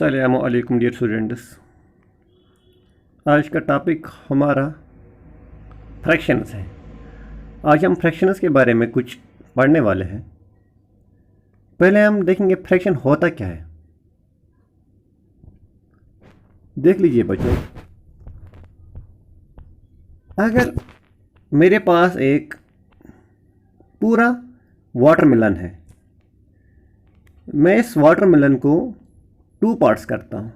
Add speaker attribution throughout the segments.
Speaker 1: अस्सलामु अलैकुम dear students. आज का टॉपिक हमारा फ्रैक्शंस है। आज हम फ्रैक्शंस के बारे में कुछ पढ़ने वाले हैं। पहले हम देखेंगे फ्रैक्शन होता क्या है। देख लीजिए बच्चों, अगर मेरे पास एक पूरा वाटरमेलन है, मैं इस वाटरमेलन को टू पार्ट्स करता हूँ,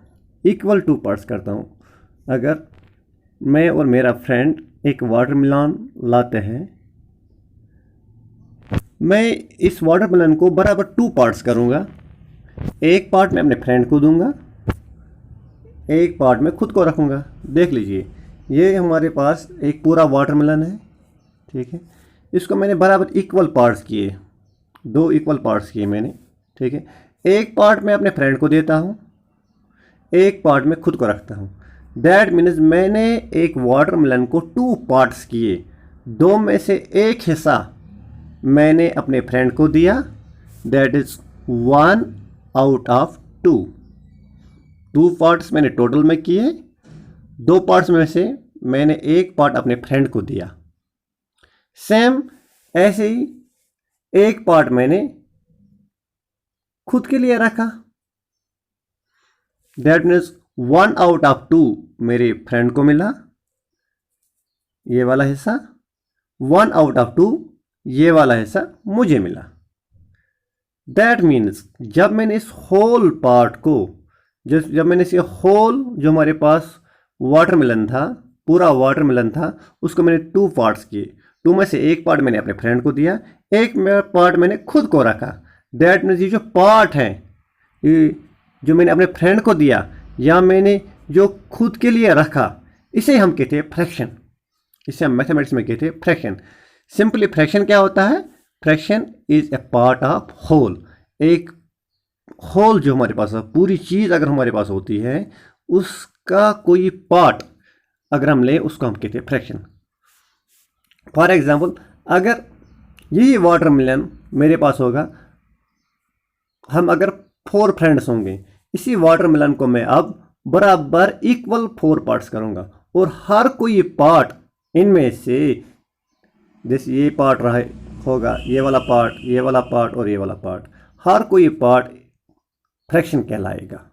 Speaker 1: इक्वल टू पार्ट्स करता हूँ। अगर मैं और मेरा फ्रेंड एक वाटरमेलन लाते हैं, मैं इस वाटरमेलन को बराबर टू पार्ट्स करूँगा। एक पार्ट मैं अपने फ्रेंड को दूंगा, एक पार्ट मैं खुद को रखूँगा। देख लीजिए, ये हमारे पास एक पूरा वाटरमेलन है, ठीक है। इसको मैंने बराबर इक्वल पार्ट्स किए, दो इक्वल पार्ट्स किए मैंने, ठीक है। एक पार्ट मैं अपने फ्रेंड को देता हूँ, एक पार्ट मैं खुद को रखता हूँ। दैट मीन्स मैंने एक वाटरमेलन को टू पार्ट्स किए। दो में से एक हिस्सा मैंने अपने फ्रेंड को दिया, that is 1 out of 2। Two parts मैंने टोटल में किए, दो पार्ट्स में से मैंने एक पार्ट अपने फ्रेंड को दिया। सेम ऐसे ही एक पार्ट मैंने खुद के लिए रखा, दैट मीन्स 1 आउट ऑफ 2 मेरे फ्रेंड को मिला, ये वाला हिस्सा। 1 आउट ऑफ 2 ये वाला हिस्सा मुझे मिला। दैट मीन्स जब मैंने इस होल पार्ट को, जब मैंने इसे होल जो हमारे पास वाटरमेलन था, पूरा वाटरमेलन था, उसको मैंने टू पार्ट्स किए। टू में से एक पार्ट मैंने अपने फ्रेंड को दिया, एक पार्ट मैंने खुद को रखा। दैट मीन्स ये जो पार्ट है, ये जो मैंने अपने फ्रेंड को दिया या मैंने जो खुद के लिए रखा, इसे हम कहते हैं फ्रैक्शन। इसे हम मैथमेटिक्स में कहते हैं फ्रैक्शन। सिंपली फ्रैक्शन क्या होता है? Fraction is a part of whole. एक होल जो हमारे पास है, पूरी चीज़ अगर हमारे पास होती है, उसका कोई पार्ट अगर हम लें, उसको हम कहते हैं फ्रैक्शन। फॉर एग्जाम्पल, अगर यही वाटरमेलन मेरे पास होगा, हम अगर 4 फ्रेंड्स होंगे, इसी वाटरमेलन को मैं अब बराबर इक्वल 4 पार्ट्स करूंगा, और हर कोई पार्ट इनमें से, जैसे ये पार्ट रहा होगा, ये वाला पार्ट, ये वाला पार्ट और ये वाला पार्ट, हर कोई पार्ट फ्रैक्शन कहलाएगा।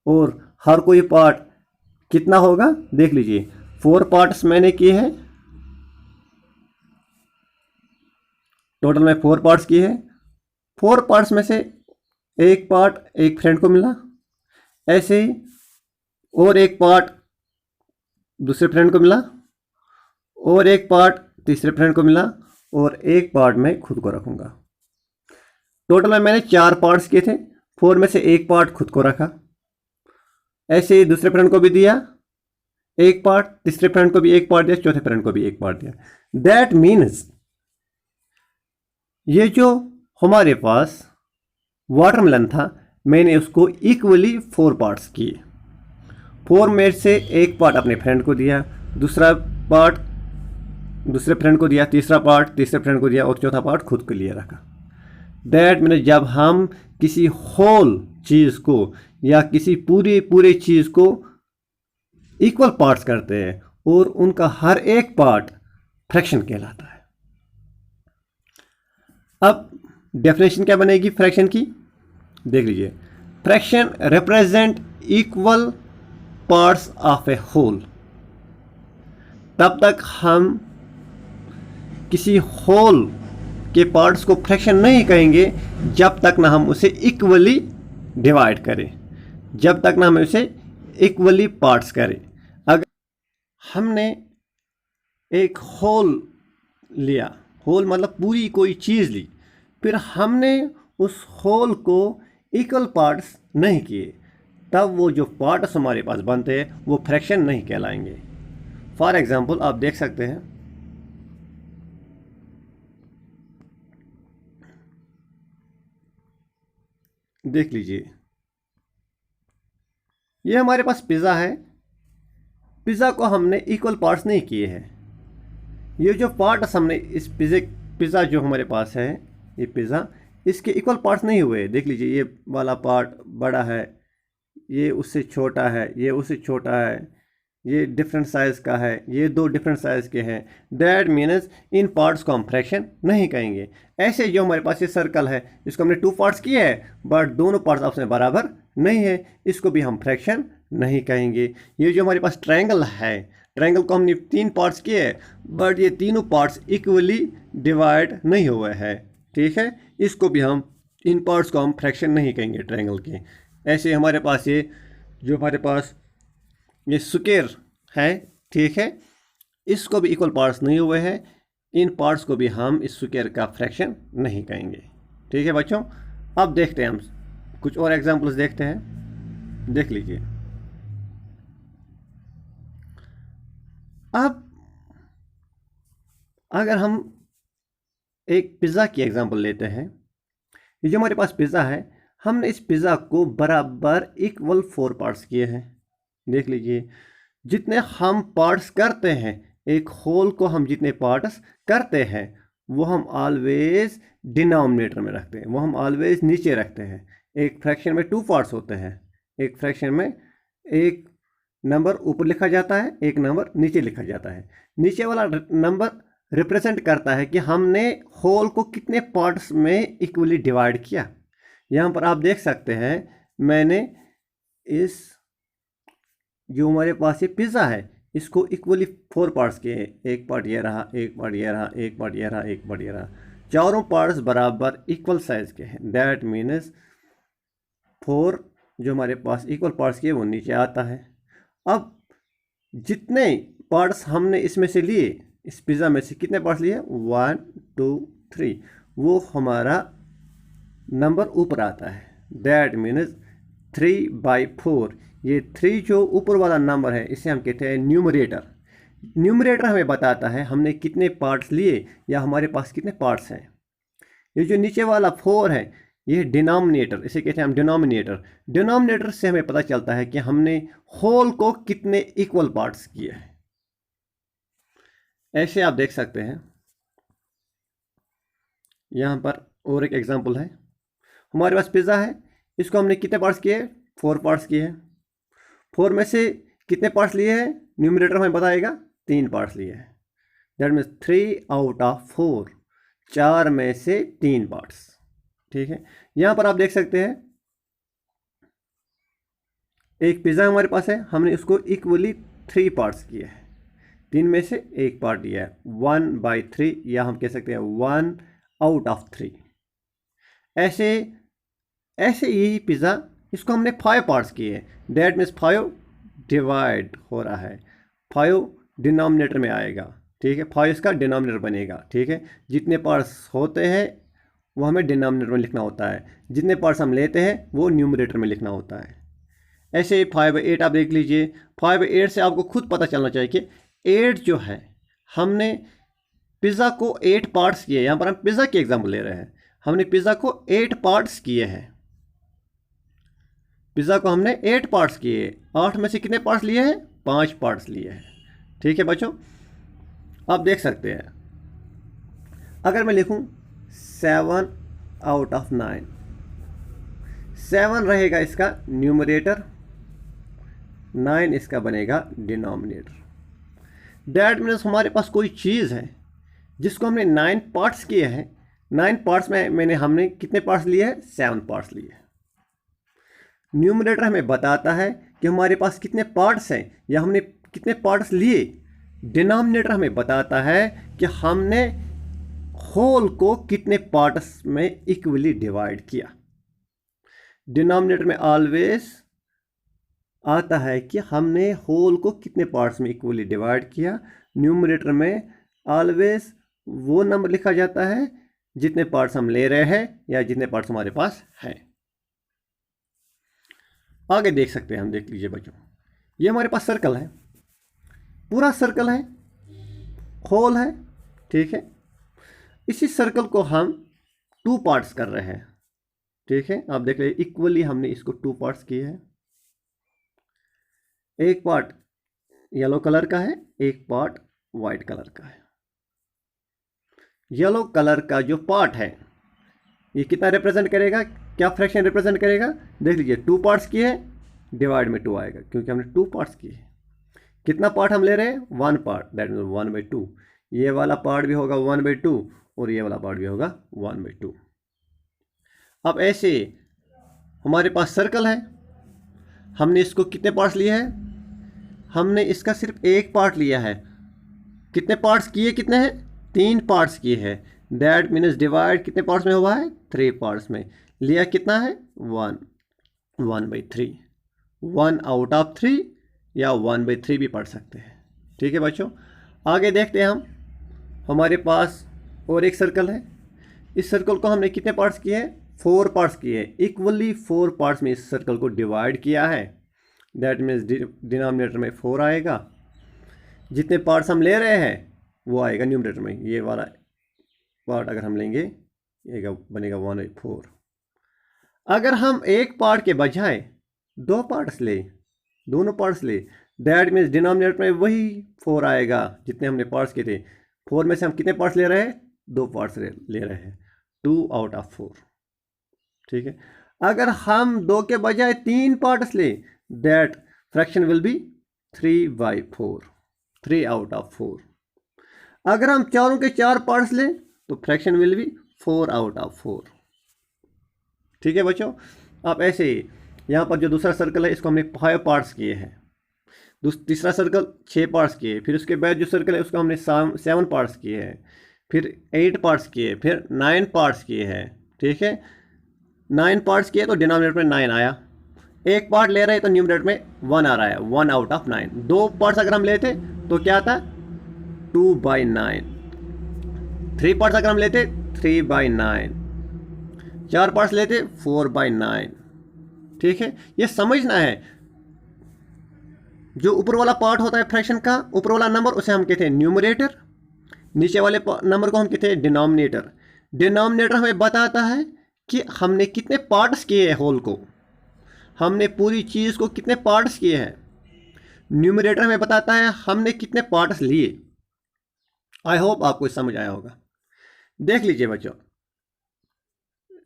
Speaker 1: और हर कोई पार्ट कितना होगा? देख लीजिए, 4 पार्ट्स मैंने किए हैं, टोटल में 4 पार्ट्स किए हैं। 4 पार्ट्स में से एक पार्ट एक फ्रेंड को मिला, ऐसे ही और एक पार्ट दूसरे फ्रेंड को मिला, और एक पार्ट तीसरे फ्रेंड को मिला, और एक पार्ट मैं खुद को रखूँगा। टोटल में मैंने 4 पार्ट्स किए थे, 4 में से एक पार्ट खुद को रखा, ऐसे ही दूसरे फ्रेंड को भी दिया एक पार्ट, तीसरे फ्रेंड को भी एक पार्ट दिया, चौथे फ्रेंड को भी एक पार्ट दिया। दैट मीन्स ये जो हमारे पास वाटरमेलन था, मैंने उसको इक्वली 4 पार्ट्स किए। 4 में से एक पार्ट अपने फ्रेंड को दिया, दूसरा पार्ट दूसरे फ्रेंड को दिया, तीसरा पार्ट तीसरे फ्रेंड को दिया, और चौथा पार्ट खुद के लिए रखा। दैट मीन्स जब हम किसी होल चीज़ को या किसी पूरे चीज़ को इक्वल पार्ट्स करते हैं, और उनका हर एक पार्ट फ्रैक्शन कहलाता है। अब डेफिनेशन क्या बनेगी फ्रैक्शन की? देख लीजिए, fraction represent equal parts of a whole. तब तक हम किसी होल के पार्ट्स को फ्रैक्शन नहीं कहेंगे जब तक ना हम उसे इक्वली डिवाइड करें, जब तक ना हम उसे इक्वली पार्ट्स करें। अगर हमने एक होल लिया, होल मतलब पूरी कोई चीज़ ली, फिर हमने उस होल को इक्वल पार्ट्स नहीं किए, तब वो जो पार्ट्स हमारे पास बनते हैं वो फ्रैक्शन नहीं कहलाएंगे। फॉर एग्जांपल आप देख सकते हैं, देख लीजिए, ये हमारे पास पिज़्ज़ा है। पिज़्ज़ा को हमने इक्वल पार्ट्स नहीं किए हैं। ये जो पार्ट्स हमने इस पिज़्ज़ा जो हमारे पास है, ये पिज़्ज़ा, इसके इक्वल पार्ट्स नहीं हुए। देख लीजिए, ये वाला पार्ट बड़ा है, ये उससे छोटा है, ये उससे छोटा है, ये डिफरेंट साइज़ का है, ये दो डिफरेंट साइज़ के हैं, दैट मीन्स इन पार्ट्स को हम फ्रैक्शन नहीं कहेंगे। ऐसे जो हमारे पास ये सर्कल है, इसको हमने 2 पार्ट्स किए हैं बट दोनों पार्ट्स आपस में बराबर नहीं है, इसको भी हम फ्रैक्शन नहीं कहेंगे। ये जो हमारे पास ट्रायंगल है, ट्रायंगल को हमने 3 पार्ट्स किए हैं बट ये तीनों पार्ट्स इक्वली डिवाइड नहीं हुए हैं, ठीक है, इसको भी हम, इन पार्ट्स को हम फ्रैक्शन नहीं कहेंगे ट्रायंगल के। ऐसे हमारे पास ये जो हमारे पास ये स्क्वायर है, ठीक है, इसको भी इक्वल पार्ट्स नहीं हुए हैं, इन पार्ट्स को भी हम इस स्क्वायर का फ्रैक्शन नहीं कहेंगे, ठीक है बच्चों। अब देखते हैं हम कुछ और एग्जांपल्स देखते हैं, देख लीजिए। अब अगर हम एक पिज़्ज़ा की एग्जांपल लेते हैं, ये जो हमारे पास पिज़्ज़ा है, हमने इस पिज़्ज़ा को बराबर इक्वल 4 पार्ट्स किए हैं। देख लीजिए, जितने हम पार्ट्स करते हैं, एक होल को हम जितने पार्ट्स करते हैं वो हम ऑलवेज डिनोमिनेटर में रखते हैं, वो हम ऑलवेज नीचे रखते हैं। एक फ्रैक्शन में 2 पार्ट्स होते हैं, एक फ्रैक्शन में एक नंबर ऊपर लिखा जाता है, एक नंबर नीचे लिखा जाता है। नीचे वाला नंबर रिप्रेजेंट करता है कि हमने होल को कितने पार्ट्स में इक्वली डिवाइड किया। यहाँ पर आप देख सकते हैं, मैंने इस जो हमारे पास ये पिज़्ज़ा है, इसको इक्वली 4 पार्ट्स किए हैं। एक पार्ट ये रहा, एक पार्ट ये रहा, एक पार्ट ये रहा, एक पार्ट ये रहा, चारों पार्ट्स बराबर इक्वल साइज़ के हैं। दैट मीन्स 4 जो हमारे पास इक्वल पार्ट्स किए वो नीचे आता है। अब जितने पार्ट्स हमने इसमें से लिए, इस पिज़्ज़ा में से कितने पार्ट्स लिए, 1 2 3, वो हमारा नंबर ऊपर आता है। That means 3/4। ये 3 जो ऊपर वाला नंबर है, इसे हम कहते हैं न्यूमरेटर। न्यूमरेटर हमें बताता है हमने कितने पार्ट्स लिए या हमारे पास कितने पार्ट्स हैं। ये जो नीचे वाला 4 है, ये डिनोमिनेटर, इसे कहते हैं हम डिनोमिनेटर। डिनोमिनेटर से हमें पता चलता है कि हमने होल को कितने इक्वल पार्ट्स किए हैं। ऐसे आप देख सकते हैं। यहाँ पर और एक एग्जांपल है, हमारे पास पिज़्ज़ा है, इसको हमने कितने पार्ट्स किए, 4 पार्ट्स किए हैं। 4 में से कितने पार्ट्स लिए हैं, न्यूमरेटर हमें बताएगा, 3 पार्ट्स लिए हैं। दैट मीन्स 3 आउट ऑफ 4, 4 में से 3 पार्ट्स, ठीक है। यहाँ पर आप देख सकते हैं, एक पिज़्ज़ा हमारे पास है, हमने उसको इक्वली 3 पार्ट्स किए हैं, 3 में से एक पार्ट दिया है, 1/3, या हम कह सकते हैं 1 आउट ऑफ 3। ऐसे यही पिज़्ज़ा, इसको हमने 5 पार्ट्स किए हैं। दैट मीन्स 5 डिवाइड हो रहा है, 5 डिनोमिनेटर में आएगा, ठीक है, 5 इसका डिनोमिनेटर बनेगा, ठीक है। जितने पार्ट्स होते हैं वो हमें डिनोमिनेटर में लिखना होता है, जितने पार्ट्स हम लेते हैं वो न्यूमरेटर में लिखना होता है। ऐसे 5/8 आप देख लीजिए। 5/8 से आपको खुद पता चलना चाहिए कि 8 जो है, हमने पिज़्ज़ा को 8 पार्ट्स किए। यहाँ पर हम पिज़्ज़ा की एग्जाम्पल ले रहे हैं, हमने पिज़्ज़ा को 8 पार्ट्स किए हैं। पिज़्ज़ा को हमने 8 पार्ट्स किए, 8 में से कितने पार्ट्स लिए हैं, 5 पार्ट्स लिए हैं, ठीक है बच्चों। आप देख सकते हैं, अगर मैं लिखूं 7 आउट ऑफ 9, 7 रहेगा इसका न्यूमरेटर, 9 इसका बनेगा डिनोमिनेटर। दैट मीन्स हमारे पास कोई चीज़ है जिसको हमने 9 पार्ट्स किए हैं, 9 पार्ट्स में हमने कितने पार्ट्स लिए हैं, 7 पार्ट्स लिए हैं। न्यूमरेटर हमें बताता है कि हमारे पास कितने पार्ट्स हैं या हमने कितने पार्ट्स लिए। डिनोमिनेटर हमें बताता है कि हमने होल को कितने पार्ट्स में इक्वली डिवाइड किया। डिनोमिनेटर में ऑलवेज आता है कि हमने होल को कितने पार्ट्स में इक्वली डिवाइड किया। न्यूमरेटर में ऑलवेज वो नंबर लिखा जाता है जितने पार्ट्स हम ले रहे हैं या जितने पार्ट्स हमारे पास हैं। आगे देख सकते हैं हम, देख लीजिए बच्चों, ये हमारे पास सर्कल है, पूरा सर्कल है, होल है, ठीक है। इसी सर्कल को हम 2 पार्ट्स कर रहे हैं, ठीक है। आप देख लीजिए, इक्वली हमने इसको 2 पार्ट्स किए हैं। एक पार्ट येलो कलर का है, एक पार्ट वाइट कलर का है। येलो कलर का जो पार्ट है ये कितना रिप्रेजेंट करेगा, क्या फ्रैक्शन रिप्रेजेंट करेगा, देख लीजिए 2 पार्ट्स किए हैं, डिवाइड में 2 आएगा, क्योंकि हमने 2 पार्ट्स किए हैं। कितना पार्ट हम ले रहे हैं? 1 पार्ट, दैट मीन्स 1/2। ये वाला पार्ट भी होगा 1/2 और ये वाला पार्ट भी होगा 1/2। अब ऐसे हमारे पास सर्कल है, हमने इसको कितने पार्ट्स लिए हैं? हमने इसका सिर्फ एक पार्ट लिया है। कितने पार्ट्स किए? कितने हैं? 3 पार्ट्स किए हैं। दैट मीन्स डिवाइड कितने पार्ट्स में हुआ है? 3 पार्ट्स में। लिया कितना है? 1/3। 1 आउट ऑफ 3 या 1/3 भी पढ़ सकते हैं। ठीक है बच्चों, आगे देखते हैं हम। हमारे पास और एक सर्कल है। इस सर्कल को हमने कितने पार्ट्स किए हैं? 4 पार्ट्स किए हैं। इक्वली 4 पार्ट्स में इस सर्कल को डिवाइड किया है। दैट मीन्स डिनोमिनेटर में 4 आएगा। जितने पार्ट्स हम ले रहे हैं वो आएगा न्यूमरेटर में। ये वाला पार्ट अगर हम लेंगे ये बनेगा 1/4। अगर हम एक पार्ट के बजाय 2 पार्ट्स ले, दोनों पार्ट्स ले, दैट मीन्स डिनोमिनेटर में वही 4 आएगा जितने हमने पार्ट्स किए थे। 4 में से हम कितने पार्ट्स ले रहे हैं? 2 पार्ट्स ले रहे हैं। 2 आउट ऑफ 4। ठीक है। अगर हम 2 के बजाय 3 पार्ट्स ले, that fraction will be 3/4। 3 out of 4। अगर हम चारों के 4 पार्ट्स लें तो fraction will be 4 out of 4। ठीक है बच्चों। अब ऐसे ही यहाँ पर जो दूसरा सर्कल है इसको हमने 5 पार्ट्स किए हैं। तीसरा सर्कल 6 पार्ट्स किए। फिर उसके बाद जो सर्कल है उसको हमने 7 पार्ट्स किए हैं। फिर 8 पार्ट्स किए। फिर 9 पार्ट्स किए हैं। ठीक है, 9 पार्ट्स किए तो डिनोमिनेटर में 9 आया। एक पार्ट ले रहे हैं तो न्यूमरेटर में 1 आ रहा है। 1 आउट ऑफ 9। 2 पार्ट्स अगर हम लेते तो क्या था? 2/9। 3 पार्ट्स अगर हम लेते 3/9। 4 पार्ट्स लेते 4/9। ठीक है, ये समझना है। जो ऊपर वाला पार्ट होता है फ्रैक्शन का, ऊपर वाला नंबर, उसे हम कहते हैं न्यूमरेटर। नीचे वाले नंबर को हम कहते हैं डिनोमिनेटर। डिनोमिनेटर हमें बताता है कि हमने कितने पार्ट्स किए हैं होल को, हमने पूरी चीज़ को कितने पार्ट्स किए हैं। न्यूमरेटर हमें बताता है हमने कितने पार्ट्स लिए। आई होप आपको समझ आया होगा। देख लीजिए बच्चों,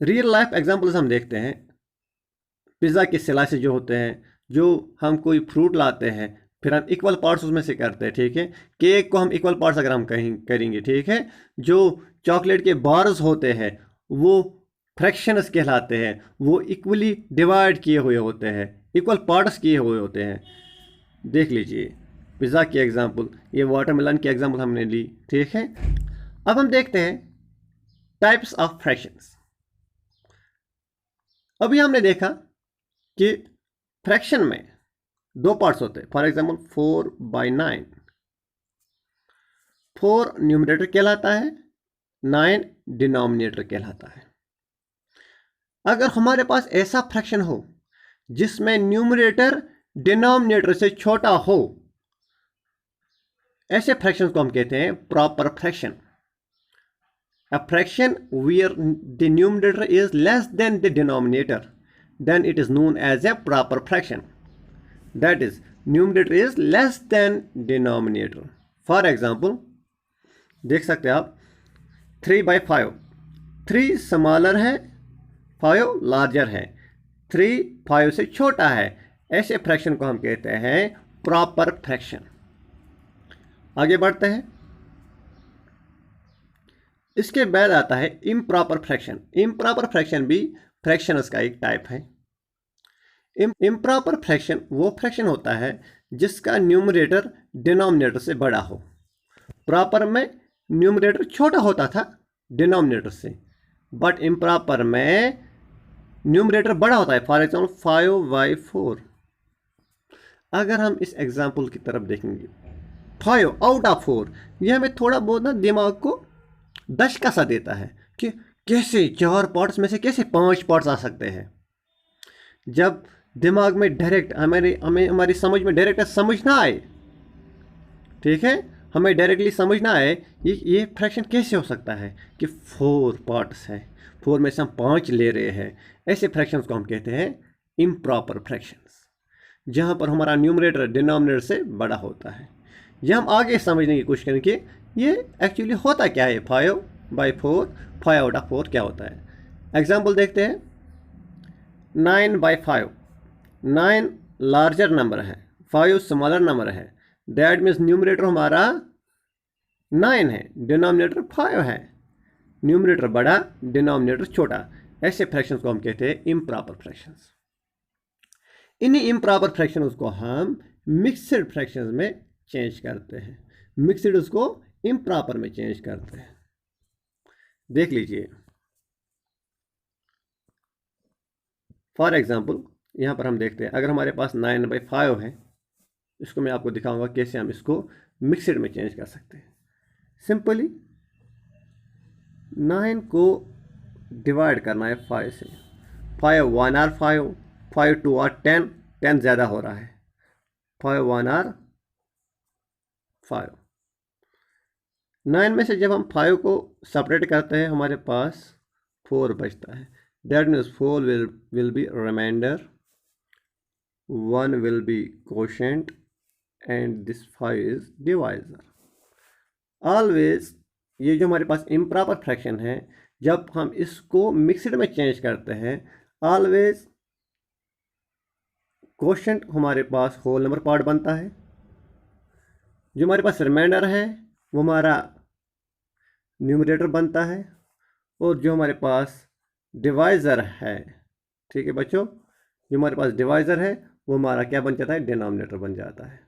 Speaker 1: रियल लाइफ एग्जांपल्स हम देखते हैं। पिज़्ज़ा के स्लाइसेस जो होते हैं, जो हम कोई फ्रूट लाते हैं फिर हम इक्वल पार्ट्स उसमें से करते हैं। ठीक है, केक को हम इक्वल पार्ट्स अगर हम कहीं करेंगे। ठीक है, जो चॉकलेट के बार्स होते हैं वो फ्रैक्शंस कहलाते हैं। वो इक्वली डिवाइड किए हुए होते हैं, इक्वल पार्ट्स किए हुए होते हैं। देख लीजिए पिज़्ज़ा की एग्जांपल, ये वाटरमेलन की एग्जांपल हमने ली। ठीक है, अब हम देखते हैं टाइप्स ऑफ फ्रैक्शंस। अभी हमने देखा कि फ्रैक्शन में 2 पार्ट्स होते हैं। For example 4/9। 4 न्यूमरेटर कहलाता है, 9 डिनोमिनेटर कहलाता है। अगर हमारे पास ऐसा फ्रैक्शन हो जिसमें न्यूमरेटर डिनोमिनेटर से छोटा हो, ऐसे फ्रैक्शन को हम कहते हैं proper fraction. A fraction where the numerator is less than the denominator, then it is known as a proper fraction. That is, numerator is less than denominator. For example, देख सकते हैं आप 3/5। 3 स्मॉलर है, 5 larger है। 3 5 से छोटा है। ऐसे फ्रैक्शन को हम कहते हैं प्रॉपर फ्रैक्शन। आगे बढ़ते हैं। इसके बाद आता है इम्प्रॉपर फ्रैक्शन। इम्प्रॉपर फ्रैक्शन भी फ्रैक्शंस का एक टाइप है। इम्प्रॉपर फ्रैक्शन वो फ्रैक्शन होता है जिसका न्यूमरेटर डिनोमिनेटर से बड़ा हो। प्रॉपर में न्यूमरेटर छोटा होता था डिनोमिनेटर से, बट इम्प्रॉपर में न्यूमरेटर बड़ा होता है। For example 5/4। अगर हम इस एग्जाम्पल की तरफ देखेंगे 5 आउट ऑफ 4, यह हमें थोड़ा बहुत ना दिमाग को दशका सा देता है कि कैसे 4 पार्ट्स में से कैसे 5 पार्ट्स आ सकते हैं। जब दिमाग में डायरेक्ट हमारी समझ में डायरेक्ट समझ ना आए, ठीक है, हमें डायरेक्टली समझ ना आए ये फ्रैक्शन कैसे हो सकता है कि 4 पार्ट्स हैं, 4 में से हम 5 ले रहे हैं। ऐसे फ्रैक्शंस को हम कहते हैं इम्प्रॉपर फ्रैक्शंस, जहाँ पर हमारा न्यूमरेटर डिनोमिनेटर से बड़ा होता है। यह हम आगे समझने की कोशिश करेंगे ये एक्चुअली होता क्या है। 5/4, 5 आउट ऑफ 4 क्या होता है। एग्जाम्पल देखते हैं 9/5। 9 लार्जर नंबर है, 5 स्मॉलर नंबर है, दैट मीन्स न्यूमरेटर हमारा 9 है, डिनोमिनेटर 5 है। न्यूमरेटर बड़ा, डिनोमिनेटर छोटा, ऐसे फ्रैक्शंस को हम कहते हैं इम्प्रॉपर फ्रैक्शंस। इन्हीं इम्प्रॉपर फ्रैक्शंस को हम मिक्सड फ्रैक्शंस में चेंज करते हैं, मिक्सड उसको इम्प्रॉपर में चेंज करते हैं। देख लीजिए, फॉर एग्जाम्पल यहाँ पर हम देखते हैं, अगर हमारे पास 9/5 है, इसको मैं आपको दिखाऊंगा कैसे हम इसको मिक्सड में चेंज कर सकते हैं। सिंपली 9 को डिवाइड करना है 5 से। 5 1 आर 5, 5 2 आर 10, 10 ज़्यादा हो रहा है, 5 1 आर 5। 9 में से जब हम 5 को सेपरेट करते हैं हमारे पास 4 बचता है, that means 4 will be remainder, 1 will be quotient and this 5 is divisor. Always ये जो हमारे पास इम्प्रॉपर फ्रैक्शन है, जब हम इसको मिक्सड में चेंज करते हैं, ऑलवेज क्वोशेंट हमारे पास होल नंबर पार्ट बनता है, जो हमारे पास रिमाइंडर है वो हमारा न्यूमरेटर बनता है, और जो हमारे पास डिवाइज़र है, ठीक है बच्चों, जो हमारे पास डिवाइज़र है वो हमारा क्या बन जाता है, डिनोमिनेटर बन जाता है।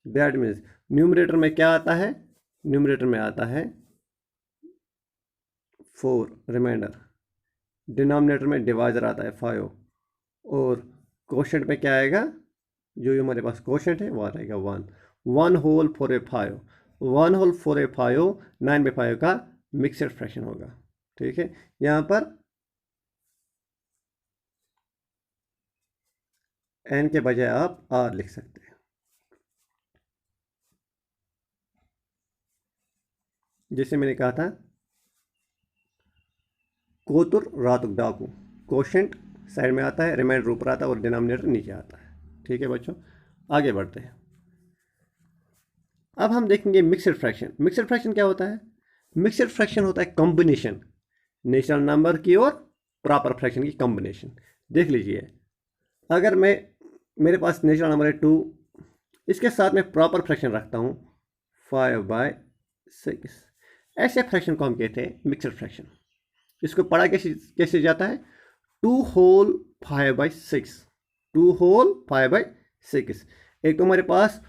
Speaker 1: दैट मीन्स न्यूमरेटर में क्या आता है, न्यूमरेटर में आता है 4 रिमाइंडर, डिनोमिनेटर में डिवाइज़र आता है 5, और क्वोशेंट में क्या आएगा, जो हमारे पास क्वोशेंट है वो आ जाएगा 1। 1 होल 4/5, 1 होल 4/5 9/5 का मिक्सड फ्रैक्शन होगा। ठीक है, यहाँ पर n के बजाय आप r लिख सकते हैं। जैसे मैंने कहा था, कोतुर रातुक डाकू, क्वोशेंट साइड में आता है, रिमाइंडर ऊपर आता है और डिनोमिनेटर नीचे आता है। ठीक है बच्चों, आगे बढ़ते हैं। अब हम देखेंगे मिक्सड फ्रैक्शन। मिक्सड फ्रैक्शन क्या होता है? मिक्सड फ्रैक्शन होता है कॉम्बिनेशन, नेचुरल नंबर की और प्रॉपर फ्रैक्शन की कॉम्बिनेशन। देख लीजिए, अगर मेरे पास नेचुरल नंबर है 2, इसके साथ में प्रॉपर फ्रैक्शन रखता हूँ 5/6, ऐसे फ्रैक्शन को हम कहते हैं मिक्सड फ्रैक्शन। इसको पढ़ा कैसे जाता है, 2 होल 5/6, 2 होल 5/6। एक तो हमारे पास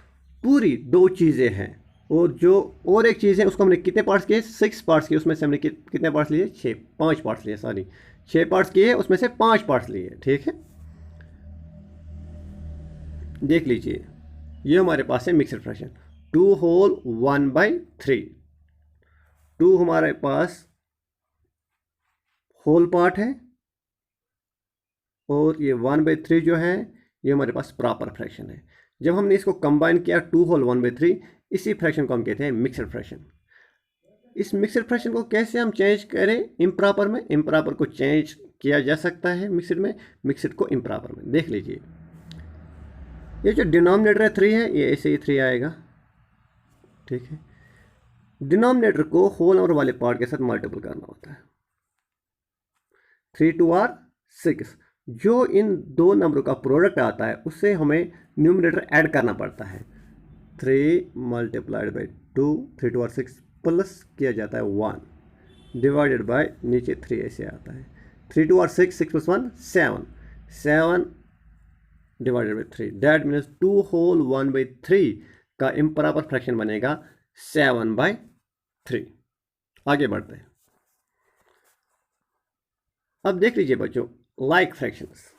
Speaker 1: पूरी 2 चीज़ें हैं, और जो और एक चीज़ है उसको हमने कितने पार्ट्स किए, 6 पार्ट्स किए, उसमें से हमने कितने पार्ट्स लिए, 5 पार्ट्स लिए, सॉरी 6 पार्ट्स किए, उसमें से 5 पार्ट्स लिए। ठीक है, देख लीजिए, ये हमारे पास है मिक्सड फ्रैक्शन। 2 होल 1/3, 2 हमारे पास होल पार्ट है, और ये 1/3 जो है ये हमारे पास प्रॉपर फ्रैक्शन है। जब हमने इसको कंबाइन किया 2 होल 1/3, इसी फ्रैक्शन को हम कहते हैं मिक्सड फ्रैक्शन। इस मिक्सड फ्रैक्शन को कैसे हम चेंज करें इम्प्रॉपर में? इम्प्रॉपर को चेंज किया जा सकता है मिक्सड में, मिक्सड को इम्प्रॉपर में। देख लीजिए, ये जो डिनोमिनेटर है 3 है, ये ऐसे ही 3 आएगा। ठीक है, डिनोमिनेटर को होल नंबर वाले पार्ट के साथ मल्टीपल करना होता है। 3 2 आर 6, जो इन दो नंबरों का प्रोडक्ट आता है उससे हमें न्यूमरेटर ऐड करना पड़ता है। 3 × 2, 3 2 आर 6 प्लस किया जाता है 1 डिवाइडेड बाय नीचे 3 ऐसे आता है। 3 2 are 6, 6 + 1 7, 7 divided by 3, that means 2 whole 1/3 का इम्प्रॉपर फ्रैक्शन बनेगा 7/3। आगे बढ़ते हैं। अब देख लीजिए बच्चों, लाइक फ्रैक्शंस,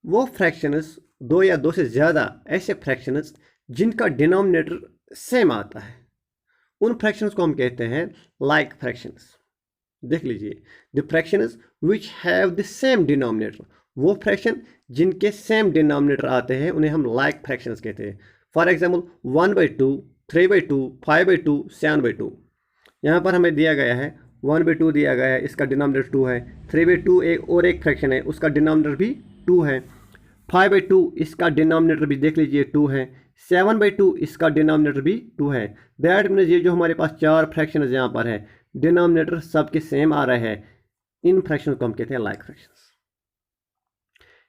Speaker 1: वो फ्रैक्शंस 2 या 2 से ज़्यादा ऐसे फ्रैक्शंस जिनका डिनोमिनेटर सेम आता है, उन फ्रैक्शंस को हम कहते हैं लाइक फ्रैक्शंस। देख लीजिए, the fractions which have the same denominator, वो फ्रैक्शन जिनके सेम डिनोमिनेटर आते हैं उन्हें हम लाइक फ्रैक्शंस कहते हैं। For example 1/2, 3/2, 5/2, 7/2। यहाँ पर हमें दिया गया है 1/2 दिया गया है, इसका डिनोमिनेटर 2 है। 3/2 एक फ्रैक्शन है, उसका डिनोमिनेटर भी 2 है। 5/2 इसका डिनोमिनेटर भी देख लीजिए 2 है। 7/2 इसका डिनोमिनेटर भी 2 है। दैट मीन्स ये जो हमारे पास 4 फ्रैक्शन यहाँ पर है, डिनोमिनेटर सबके सेम आ रहे हैं, इन फ्रैक्शन को हम कहते हैं लाइक फ्रैक्शंस।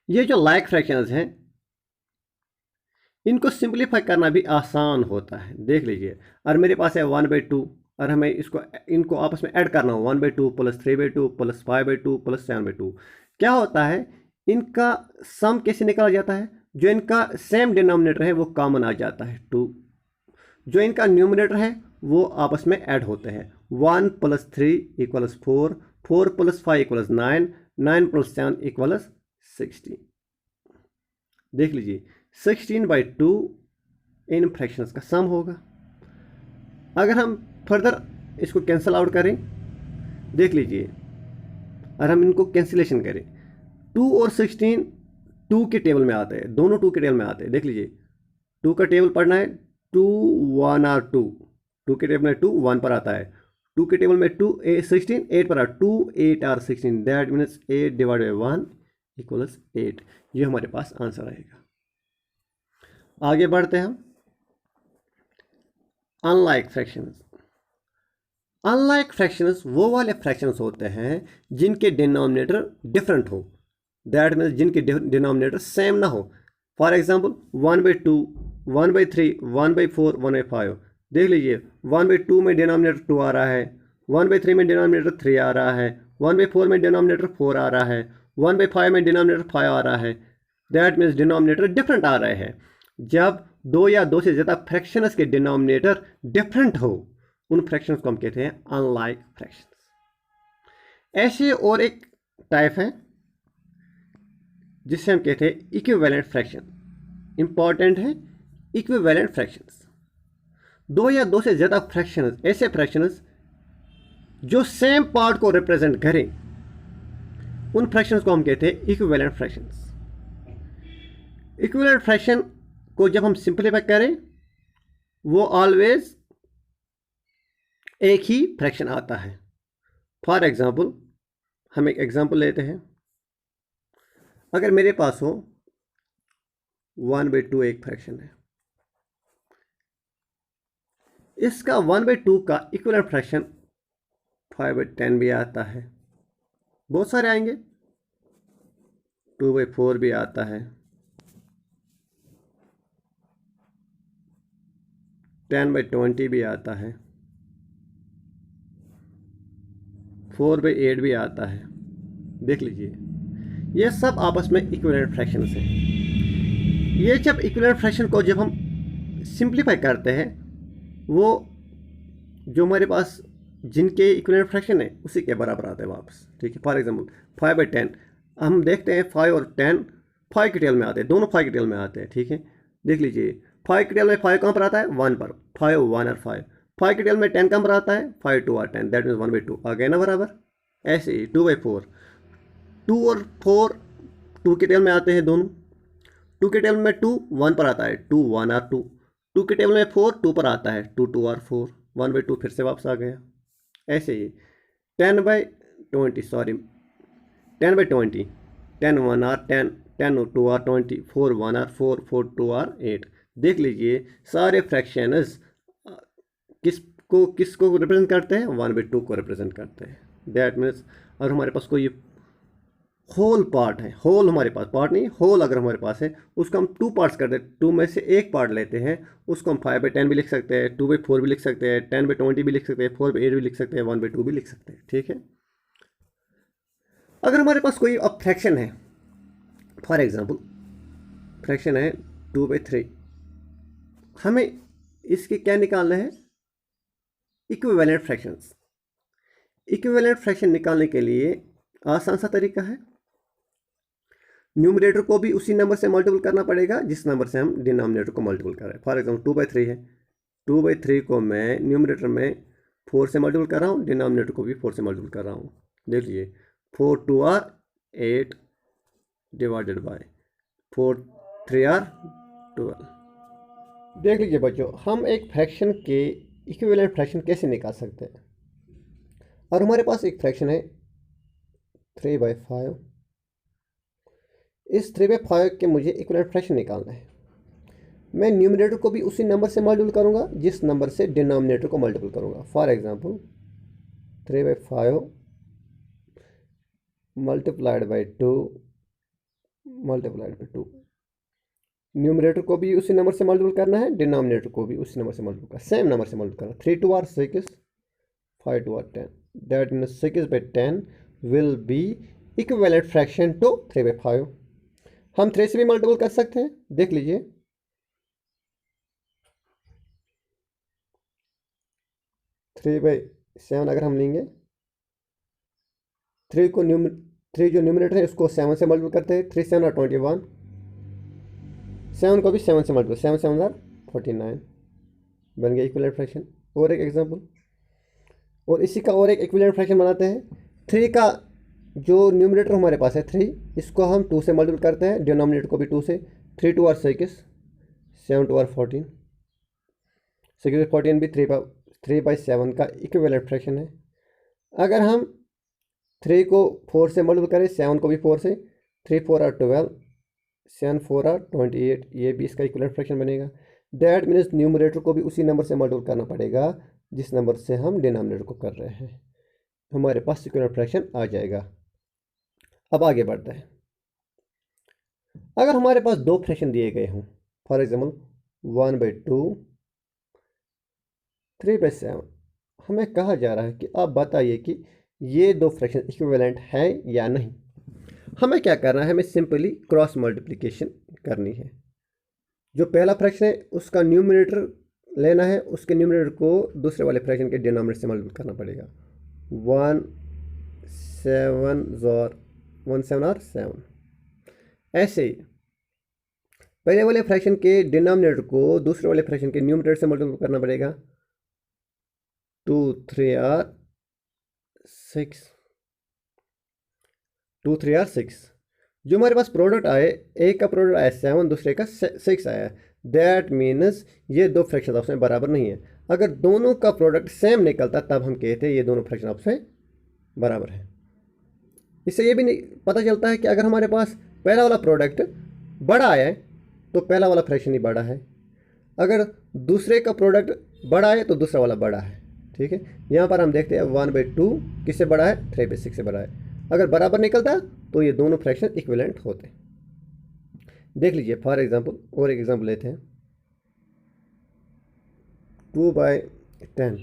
Speaker 1: ये जो लाइक फ्रैक्शंस हैं इनको सिंप्लीफाई करना भी आसान होता है। देख लीजिए, और मेरे पास है 1/2 और हमें इनको आपस में ऐड करना हो 1/2 प्लस 3/2 प्लस 5/2 प्लस 7/2। क्या होता है, इनका सम कैसे निकाला जाता है, जो इनका सेम डिनोमिनेटर है वो कॉमन आ जाता है 2, जो इनका न्यूमिनेटर है वो आपस में ऐड होते हैं। 1 + 3 = 4, 4 + 5 = 9, 9 + 7 = 16। देख लीजिए 16/2 इन फ्रैक्शंस का सम होगा। अगर हम फर्दर इसको कैंसिल आउट करें, देख लीजिए, और हम इनको कैंसिलेशन करें, 2 और 16 2 के टेबल में आते हैं, दोनों 2 के टेबल में आते हैं। देख लीजिए 2 का टेबल पढ़ना है, 2 1 और 2, 2 के टेबल में 2 1 पर आता है, 2 के टेबल में 2 16 8 पर आता है, 2 8 और 16, दैट मीन्स 8 / 1 = 8। ये हमारे पास आंसर आएगा। आगे बढ़ते हैं हम। Unlike fractions. अनलाइक फ्रैक्शंस वो वाले फ्रैक्शंस होते हैं जिनके डिनोमिनेटर डिफरेंट हो, दैट मीन्स जिनके डिनोमिनेटर सेम ना हो। For example 1/2, 1/3, 1/4, 1/5। देख लीजिए 1/2 में डिनोमिनेटर 2 आ रहा है, 1/3 में डिनोमिनेटर 3 आ रहा है, 1/4 में डिनोमिनेटर 4 आ रहा है, 1/5 में डिनोमिनेटर 5 आ रहा है। दैट मीन्स डिनोमिनेटर डिफरेंट आ रहे हैं। जब 2 या 2 से ज़्यादा फ्रैक्शंस के डिनोमिनेटर डिफरेंट हो, उन फ्रैक्शंस को हम कहते हैं अनलाइक फ्रैक्शंस। ऐसे और एक टाइप है जिसे हम कहते हैं इक्विवेलेंट फ्रैक्शन। इंपॉर्टेंट है इक्विवेलेंट फ्रैक्शंस। 2 या 2 से ज़्यादा फ्रैक्शंस, ऐसे फ्रैक्शंस जो सेम पार्ट को रिप्रेजेंट करें, उन फ्रैक्शंस को हम कहते हैं इक्विवेलेंट फ्रैक्शंस। इक्विवेलेंट फ्रैक्शन को जब हम सिंप्लीफाई करें, वो ऑलवेज एक ही फ्रैक्शन आता है। फॉर एग्जाम्पल, हम एक एग्जाम्पल लेते हैं। अगर मेरे पास हो 1/2 एक फ्रैक्शन है, इसका 1/2 का इक्विवेलेंट फ्रैक्शन 5/10 भी आता है, बहुत सारे आएंगे, 2/4 भी आता है, 10/20 भी आता है, 4/8 भी आता है। देख लीजिए ये सब आपस में इक्विवेलेंट फ्रैक्शंस हैं। ये जब इक्विवेलेंट फ्रैक्शन को जब हम सिंप्लीफाई करते हैं, वो जो हमारे पास जिनके इक्विवेलेंट फ्रैक्शन है उसी के बराबर आता है वापस। ठीक है, फॉर एग्जांपल 5/10, हम देखते हैं 5 और 10 5 के टेबल में आते हैं, दोनों 5 के टेबल में आते हैं। ठीक है, देख लीजिए 5 के टेबल में 5 कहाँ पर आता है, 1 पर, 5 1 और 5 के टेबल में 10 कहाँ पर आता है, 5 2 और 10, दैट मीन्स 1/2 आ गए ना बराबर। ऐसे ही 2/4, 2 और 4 2 के टेबल में आते हैं दोनों, 2 के टेबल में 2 1 पर आता है, 2 1 और 2, 2 के टेबल में 4 2 पर आता है, 2 2 और 4, 1/2 फिर से वापस आ गया। ऐसे ही 10/20, सॉरी 10/20, 10 1 और 10, 10 2 और 20, 4 1 और 4, 4 2 और 8। देख लीजिए सारे फ्रैक्शंस किसको रिप्रेजेंट करते हैं, 1/2 को रिप्रेजेंट करते हैं। दैट मीन्स अगर हमारे पास कोई होल पार्ट है, होल हमारे पास पार्ट नहीं, होल अगर हमारे पास है, उसको हम 2 पार्ट्स कर देते हैं, 2 में से एक पार्ट लेते हैं, उसको हम 5/10 भी लिख सकते हैं, 2/4 भी लिख सकते हैं, 10/20 भी लिख सकते हैं, 4/8 भी लिख सकते हैं, 1/2 भी लिख सकते हैं। ठीक है, अगर हमारे पास कोई अब फ्रैक्शन है, फॉर एग्जांपल फ्रैक्शन है 2/3, हमें इसके क्या निकालना है, इक्विवेलेंट फ्रैक्शंस। इक्विवेलेंट फ्रैक्शन निकालने के लिए आसान सा तरीका है, न्यूमरेटर को भी उसी नंबर से मल्टीपल करना पड़ेगा जिस नंबर से हम डिनोमिनेटर को मल्टीपल कर रहे हैं। फॉर एग्जाम्पल 2/3 है, 2/3 को मैं न्यूमरेटर में 4 से मल्टीपल कर रहा हूँ, डिनोमिनेटर को भी 4 से मल्टीपल कर रहा हूँ। देख लीजिए 4 2 और 8 डिवाइडेड बाय 4 3 और 12। देख लीजिए बच्चों, हम एक फ्रैक्शन के इक्विवेलेंट फ्रैक्शन कैसे निकाल सकते हैं। और हमारे पास एक फ्रैक्शन है 3/5, इस 3/5 के मुझे इक्विवेलेंट फ्रैक्शन निकालना है। मैं न्यूमरेटर को भी उसी नंबर से मल्टीपल करूंगा जिस नंबर से डिनोमिनेटर को मल्टीपल करूंगा। For example 3/5 multiplied by 2 multiplied by 2। Numerator को भी उसी नंबर से मल्टीपल करना है, डिनोमिनेटर को भी उसी नंबर से मल्टीपल करना, सेम नंबर से मल्टीपल करना। 3 2 are 6, 5 2 are 10, that means 6/10 will be equivalent fraction to 3/5। हम 3 से भी मल्टीपल कर सकते हैं, देख लीजिए। 3/7 अगर हम लेंगे, 3 जो न्यूमरेटर है उसको 7 से मल्टीपल करते हैं, 3 7 21, 7 को भी 7 से मल्टीपल, 7 7 49, बन गया इक्विवेलेंट फ्रैक्शन। और एक एग्जांपल, और इसी का और एक इक्विवेलेंट फ्रैक्शन बनाते हैं। 3 का जो न्यूमरेटर हमारे पास है 3, इसको हम 2 से मल्टीपल करते हैं, डिनोमिनेटर को भी 2 से। 3 2 आर 6, 7 2 आर 14, 6/14 भी 3/7 का इक्विवेलेंट फ्रैक्शन है। अगर हम 3 को 4 से मल्टीपल करें, 7 को भी 4 से, 3 4 आर 12, 7 4 आर 28, ये भी इसका इक्विवेलेंट फ्रैक्शन बनेगा। दैट मीन्स न्यूमरेटर को भी उसी नंबर से मल्टीपल करना पड़ेगा जिस नंबर से हम डिनोमिनेटर को कर रहे हैं, हमारे पास इक्विवेलेंट फ्रैक्शन आ जाएगा। अब आगे बढ़ते हैं। अगर हमारे पास 2 फ्रैक्शन दिए गए हों, फॉर एग्जाम्पल 1/2, 3/7, हमें कहा जा रहा है कि आप बताइए कि ये 2 फ्रैक्शन इक्विवेलेंट हैं या नहीं। हमें क्या करना है, हमें सिंपली क्रॉस मल्टीप्लिकेशन करनी है। जो पहला फ्रैक्शन है उसका न्यूमरेटर लेना है, उसके न्यूमरेटर को दूसरे वाले फ्रैक्शन के डिनोमिनेटर से मल्टीपल करना पड़ेगा। 1 7 और 7। ऐसे ही पहले वाले फ्रैक्शन के डिनोमिनेटर को दूसरे वाले फ्रैक्शन के न्यूमरेटर से मल्टीपल करना पड़ेगा। 2 3 आर 6, 2 3 आर 6। जो हमारे पास प्रोडक्ट आए, एक का प्रोडक्ट आया 7, दूसरे का 6 आया, दैट मीन्स ये 2 फ्रैक्शन आपस में बराबर नहीं है। अगर दोनों का प्रोडक्ट सेम निकलता तब हम कहते हैं ये दोनों फ्रैक्शन आपस में बराबर है। इससे ये भी नहीं पता चलता है कि अगर हमारे पास पहला वाला प्रोडक्ट बड़ा आया है तो पहला वाला फ्रैक्शन ही बड़ा है, अगर दूसरे का प्रोडक्ट बड़ा है तो दूसरा वाला बड़ा है। ठीक है, यहाँ पर हम देखते हैं 1/2 किससे बड़ा है, 3/6 से बड़ा है। अगर बराबर निकलता तो ये दोनों फ्रैक्शन इक्विवेलेंट होते। देख लीजिए, फॉर एग्जांपल और एक एग्जांपल लेते हैं। 2/10,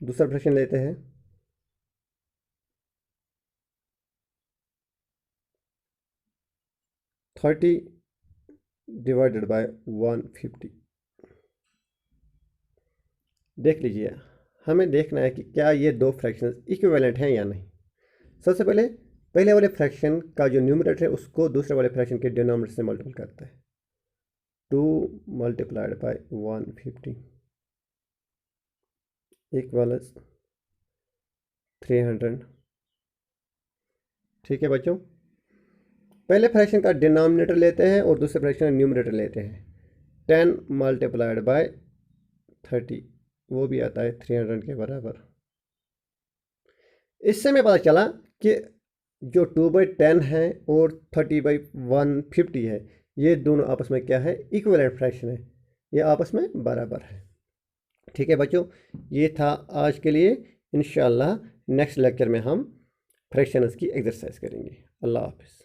Speaker 1: दूसरा फ्रैक्शन लेते हैं। 30 डिवाइडेड बाय 150। देख लीजिए, हमें देखना है कि क्या ये 2 फ्रैक्शन इक्विवेलेंट हैं या नहीं। सबसे पहले वाले फ्रैक्शन का जो न्यूमरेटर है उसको दूसरे वाले फ्रैक्शन के डिनोमिनेटर से मल्टीपल करते हैं। 2 मल्टीप्लाइड बाय 150 इक्वल्स 300। ठीक है बच्चों, पहले फ्रैक्शन का डिनोमिनेटर लेते हैं और दूसरे फ्रैक्शन का न्यूमरेटर लेते हैं। 10 मल्टीप्लाइड बाय 30, वो भी आता है 300 के बराबर। इससे हमें पता चला कि जो 2/10 है और 30/150 है, ये दोनों आपस में क्या है, इक्विवेलेंट फ्रैक्शन है, ये आपस में बराबर है। ठीक है बच्चों, ये था आज के लिए। इंशाल्लाह नेक्स्ट लेक्चर में हम फ्रैक्शंस की एक्सरसाइज करेंगे। अल्लाह हाफिज़।